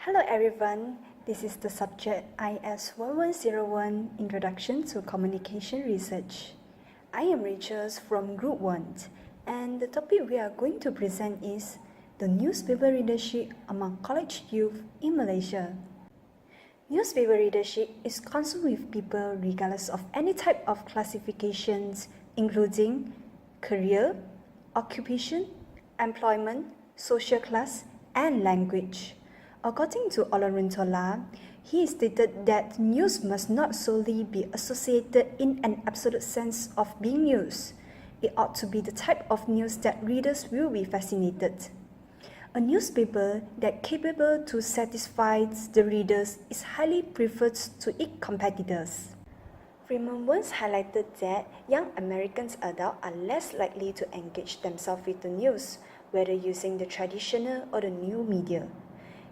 Hello everyone, this is the subject IS1101 Introduction to Communication Research. I am Rachel from Group 1 and the topic we are going to present is the newspaper readership among college youth in Malaysia. Newspaper readership is consumed with people regardless of any type of classifications including career, occupation, employment, social class, and language. According to Oloruntola, he stated that news must not solely be associated in an absolute sense of being news. It ought to be the type of news that readers will be fascinated. A newspaper that capable to satisfy the readers is highly preferred to its competitors. Freeman once highlighted that young American adults are less likely to engage themselves with the news, whether using the traditional or the new media.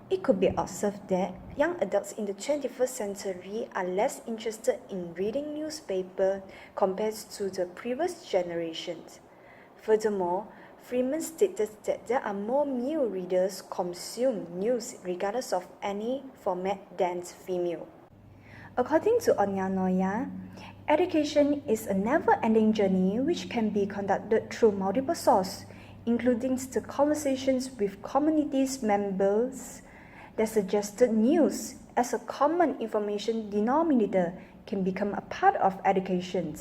It could be observed that young adults in the 21st century are less interested in reading newspapers compared to the previous generations. Furthermore, Freeman stated that there are more male readers consume news regardless of any format than female. According to Onyanoya, education is a never-ending journey which can be conducted through multiple sources, including the conversations with communities members that suggested news as a common information denominator can become a part of education.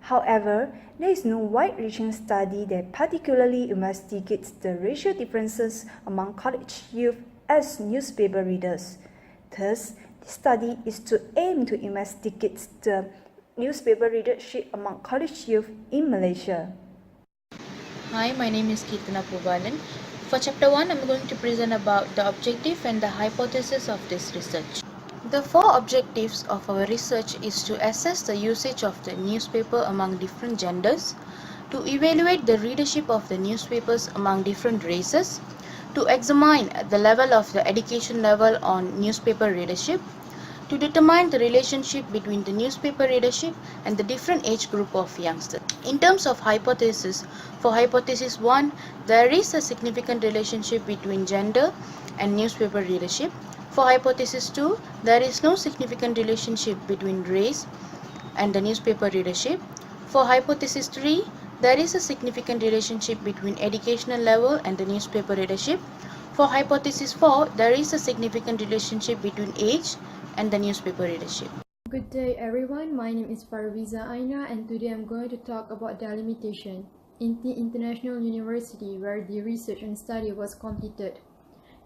However, there is no wide-reaching study that particularly investigates the racial differences among college youth as newspaper readers. Thus, this study is to aim to investigate the newspaper readership among college youth in Malaysia. Hi, my name is Kirtana Puvalan. For chapter 1, I'm going to present about the objective and the hypothesis of this research. The four objectives of our research is to assess the usage of the newspaper among different genders, to evaluate the readership of the newspapers among different races, to examine the level of the education level on newspaper readership, to determine the relationship between the newspaper readership and the different age group of youngsters. In terms of hypothesis, for hypothesis 1, there is a significant relationship between gender and newspaper readership. For hypothesis 2, there is no significant relationship between race and the newspaper readership. For hypothesis 3, there is a significant relationship between educational level and the newspaper readership. For hypothesis 4, there is a significant relationship between age and the newspaper readership. Good day everyone, my name is Parviza Aina and today I'm going to talk about delimitation in the international university where the research and study was completed.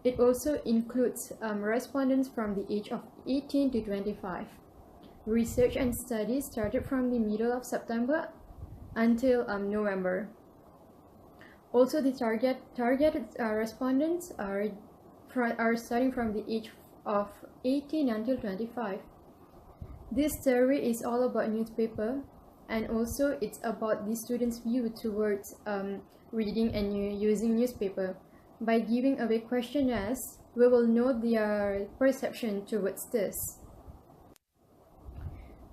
It also includes respondents from the age of 18 to 25. Research and study started from the middle of September until November. Also, the targeted respondents are starting from the age of 18 until 25. This survey is all about newspaper and also it's about the students' view towards reading and using newspaper. By giving away questionnaires, we will know their perception towards this.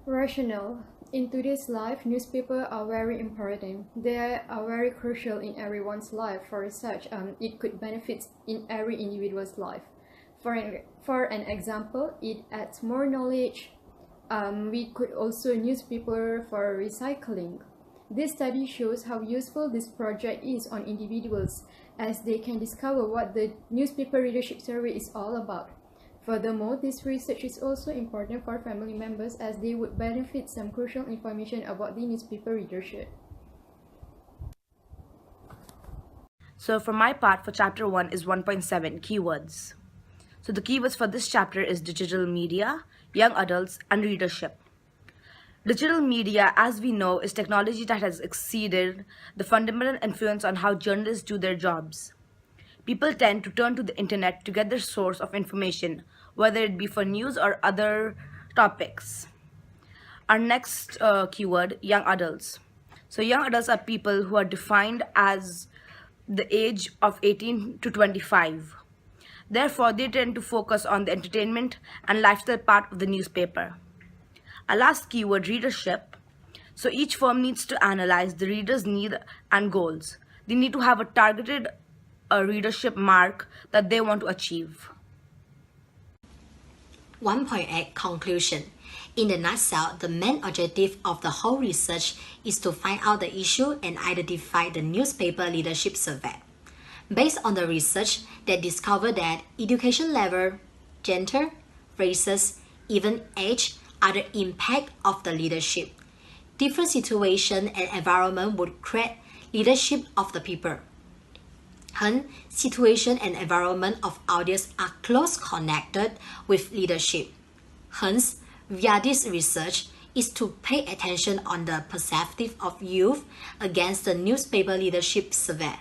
Rationale. In today's life, newspapers are very important. They are very crucial in everyone's life. For such, it could benefit in every individual's life. For an example, it adds more knowledge. We could also newspaper for recycling. This study shows how useful this project is on individuals as they can discover what the newspaper readership survey is all about. Furthermore, this research is also important for family members as they would benefit some crucial information about the newspaper readership. So for my part, for chapter 1 is 1.7 keywords. So the keywords for this chapter is digital media, young adults, and readership. Digital media, as we know, is technology that has exceeded the fundamental influence on how journalists do their jobs. People tend to turn to the internet to get their source of information, whether it be for news or other topics. Our next keyword, young adults. So young adults are people who are defined as the age of 18 to 25. Therefore, they tend to focus on the entertainment and lifestyle part of the newspaper. Our last keyword, readership. So each firm needs to analyze the reader's need and goals. They need to have a targeted readership mark that they want to achieve. 1.8 Conclusion. In the nutshell, the main objective of the whole research is to find out the issue and identify the newspaper leadership survey. Based on the research, they discovered that education level, gender, races, even age are the impact of the leadership. Different situation and environment would create leadership of the people. Hence, situation and environment of audience are close connected with leadership. Hence, via this research is to pay attention on the perspective of youth against the newspaper leadership survey.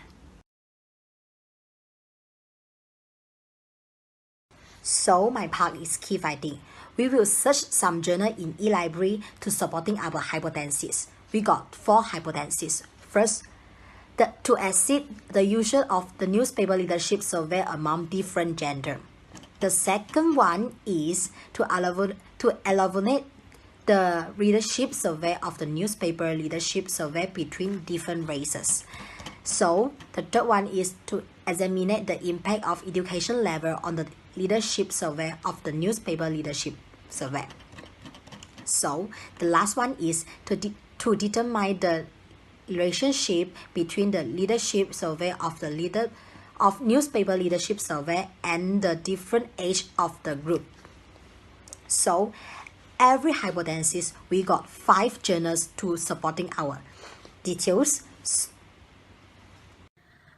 So my part is key finding. We will search some journal in e-library to supporting our hypothesis. We got 4 hypotheses. First, to assess the usual of the newspaper leadership survey among different gender. The second one is to elaborate the readership survey of the newspaper leadership survey between different races. So the third one is to examine the impact of education level on the leadership survey of the newspaper leadership survey. So the last one is to determine the relationship between the leadership survey of newspaper leadership survey and the different age of the group. So every hypothesis we got 5 journals to supporting our details.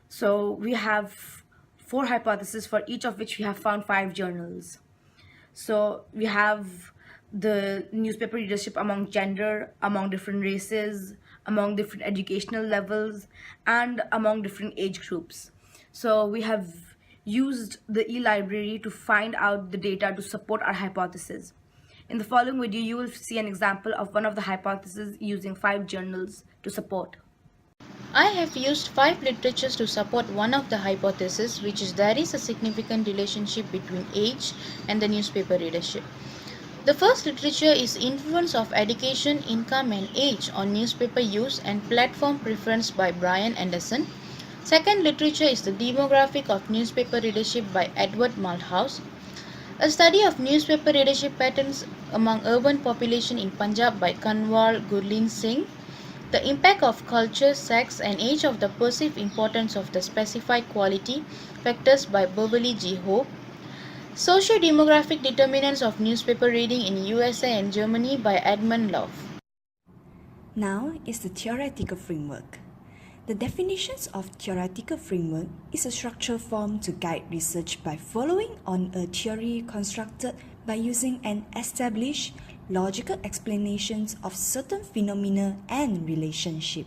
So we have 4 hypotheses, for each of which we have found 5 journals. So we have the newspaper leadership among gender, among different races, among different educational levels, and among different age groups. So we have used the e-library to find out the data to support our hypothesis. In the following video, you will see an example of one of the hypotheses using 5 journals to support. I have used 5 literatures to support one of the hypotheses, which is there is a significant relationship between age and the newspaper readership. The first literature is Influence of Education, Income and Age on Newspaper Use and Platform Preference by Brian Anderson. Second literature is The Demographic of Newspaper Readership by Edward Malthouse. A study of newspaper readership patterns among urban population in Punjab by Kanwal Gurleen Singh. The impact of culture, sex and age of the perceived importance of the specified quality factors by Beverly G. Hope. Socio-demographic determinants of newspaper reading in USA and Germany by Edmund Love. Now is the theoretical framework. The definitions of theoretical framework is a structure formed to guide research by following on a theory constructed by using an established logical explanations of certain phenomena and relationship.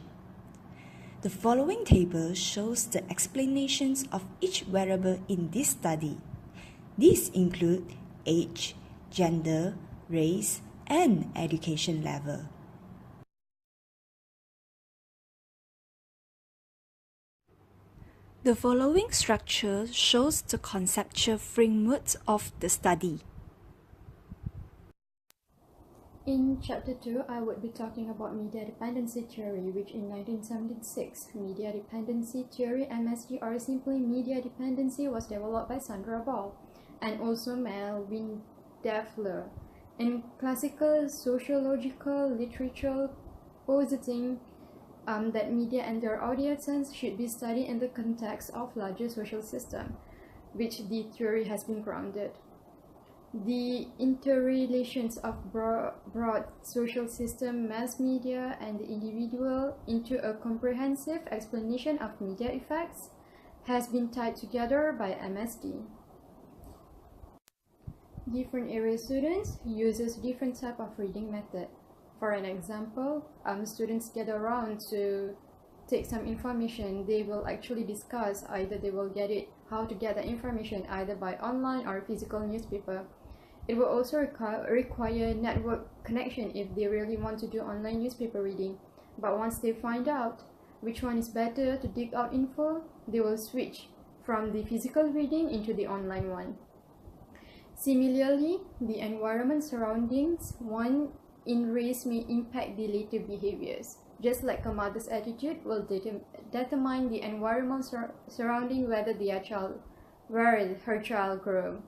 The following table shows the explanations of each variable in this study. These include age, gender, race, and education level. The following structure shows the conceptual framework of the study. In Chapter 2, I would be talking about media dependency theory, which in 1976, media dependency theory (MST) or simply media dependency was developed by Sandra Ball and also Melvin Defler. In classical sociological literature, positing that media and their audiences should be studied in the context of larger social system, which the theory has been grounded. The interrelations of broad social system, mass media, and the individual into a comprehensive explanation of media effects has been tied together by MSD. Different area students uses different type of reading method. For an example, students gather around to take some information. They will actually discuss either they will get it, how to get the information either by online or physical newspaper. It will also require network connection if they really want to do online newspaper reading. But once they find out which one is better to dig out info, they will switch from the physical reading into the online one. Similarly, the environment surroundings one in race may impact the later behaviors. Just like a mother's attitude will determine the environment surrounding where her child grows.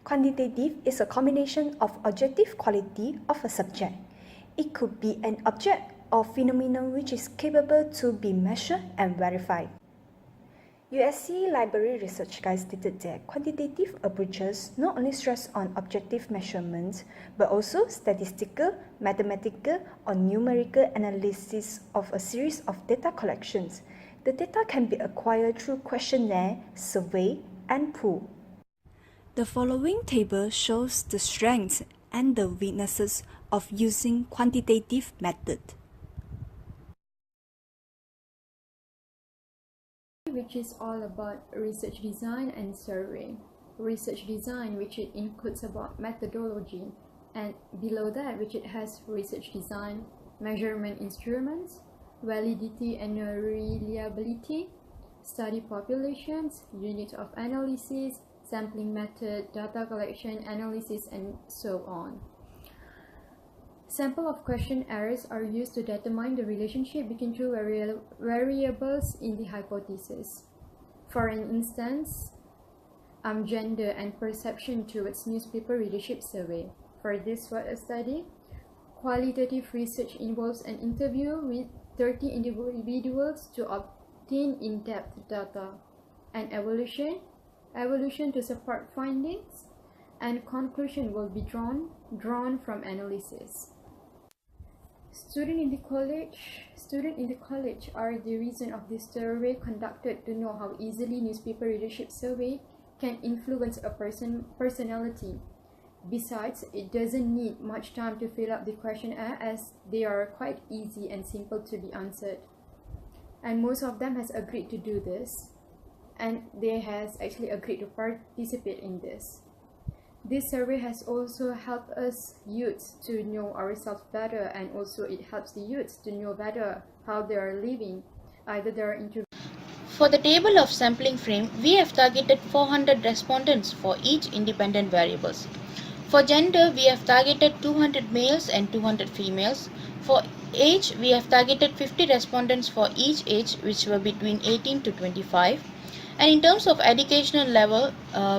Quantitative is a combination of objective quality of a subject. It could be an object or phenomenon which is capable to be measured and verified. USC Library Research Guide stated that quantitative approaches not only stress on objective measurements, but also statistical, mathematical, or numerical analysis of a series of data collections. The data can be acquired through questionnaire, survey, and poll. The following table shows the strengths and the weaknesses of using quantitative method. Which is all about research design and survey. Research design, which it includes about methodology, and below that, which it has research design, measurement instruments, validity and reliability, study populations, unit of analysis, sampling method, data collection, analysis, and so on. Sample of question errors are used to determine the relationship between two variables in the hypothesis. For an instance, gender and perception towards newspaper readership survey. For this SWOT study, qualitative research involves an interview with 30 individuals to obtain in-depth data, and evaluation to support findings, and conclusion will be drawn from analysis. Students in the college are the reason of this survey conducted to know how easily newspaper readership survey can influence a personality. Besides, it doesn't need much time to fill up the questionnaire as they are quite easy and simple to be answered. And most of them has agreed to do this, and they has actually agreed to participate in this. This survey has also helped us youths to know ourselves better, and also it helps the youths to know better how they are living, either they are into. For the table of sampling frame, we have targeted 400 respondents for each independent variables. For gender, we have targeted 200 males and 200 females. For age, we have targeted 50 respondents for each age, which were between 18 to 25. And in terms of educational level,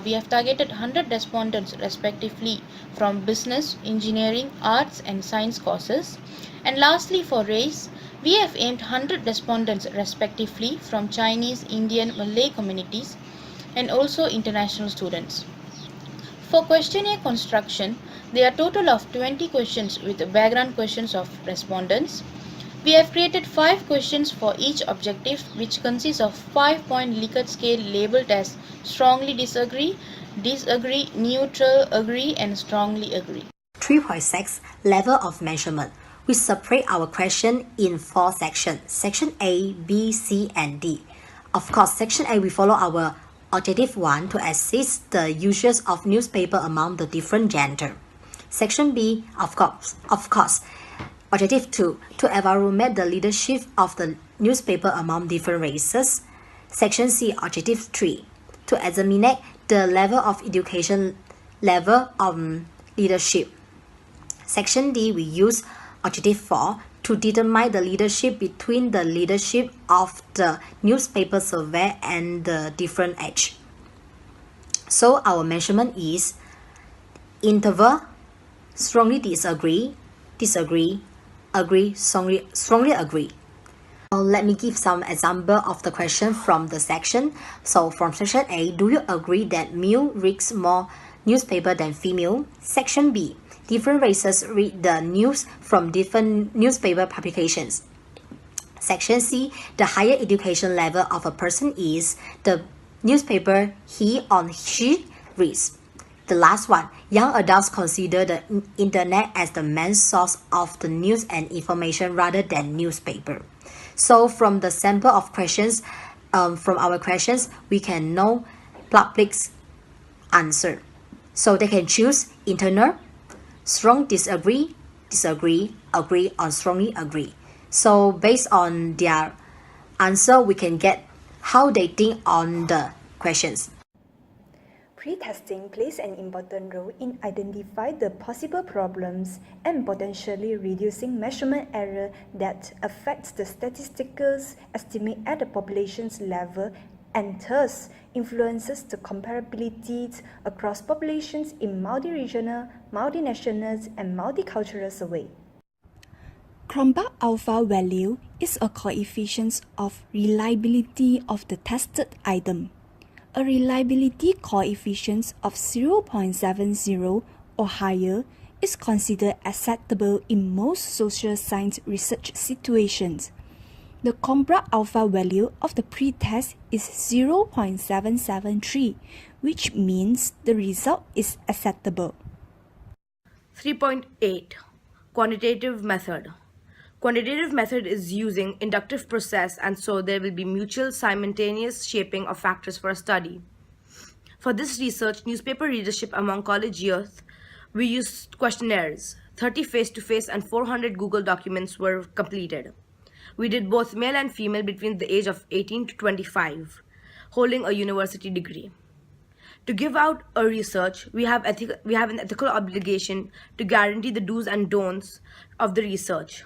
we have targeted 100 respondents respectively from business, engineering, arts and science courses. And lastly, for race, we have aimed 100 respondents respectively from Chinese, Indian, Malay communities and also international students. For questionnaire construction, there are a total of 20 questions with background questions of respondents. We have created 5 questions for each objective, which consists of 5-point Likert scale labeled as strongly disagree, disagree, neutral, agree and strongly agree. 3.6 Level of measurement. We separate our question in 4 sections. Section A, B, C, and D. Of course, Section A we follow our Objective 1 to assist the users of newspaper among the different gender. Section B, of course, Objective 2 to evaluate the leadership of the newspaper among different races. Section C, Objective 3 to examine the level of education level of leadership. Section D, we use Objective 4 to determine the leadership between the leadership of the newspaper survey and the different age. So our measurement is interval, strongly disagree, disagree, agree, strongly agree. Let me give some example of the question from the section. So from section A, do you agree that male reads more newspaper than female? Section B, different races read the news from different newspaper publications. Section C, the higher education level of a person is, the newspaper he or she reads. The last one, young adults consider the internet as the main source of the news and information rather than newspaper. So from the sample of questions, from our questions, we can know public's answer. So they can choose internal, strong disagree, disagree, agree, or strongly agree. So based on their answer, we can get how they think on the questions. Pre-testing plays an important role in identifying the possible problems and potentially reducing measurement error that affects the statistical estimate at the population's level and thus influences the comparability across populations in multi-regional, multinational, and multicultural survey. Cronbach alpha value is a coefficient of reliability of the tested item. A reliability coefficient of 0.70 or higher is considered acceptable in most social science research situations. The Cronbach alpha value of the pretest is 0.773, which means the result is acceptable. 3.8 Quantitative method. Quantitative method is using inductive process, and so there will be mutual simultaneous shaping of factors for a study. For this research, newspaper readership among college youth, we used questionnaires. 30 face-to-face and 400 Google documents were completed. We did both male and female between the age of 18 to 25, holding a university degree. To give out a research, we have an ethical obligation to guarantee the do's and don'ts of the research,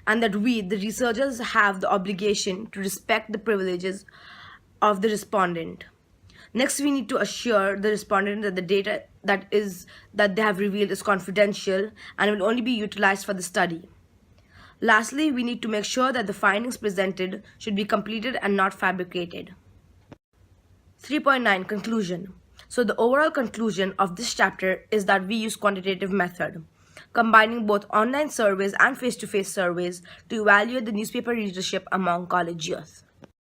and that we, the researchers, have the obligation to respect the privileges of the respondent. Next, we need to assure the respondent that the data that they have revealed is confidential and will only be utilized for the study. Lastly, we need to make sure that the findings presented should be completed and not fabricated. 3.9 Conclusion. So the overall conclusion of this chapter is that we use quantitative method, combining both online surveys and face-to-face surveys to evaluate the newspaper readership among college youth.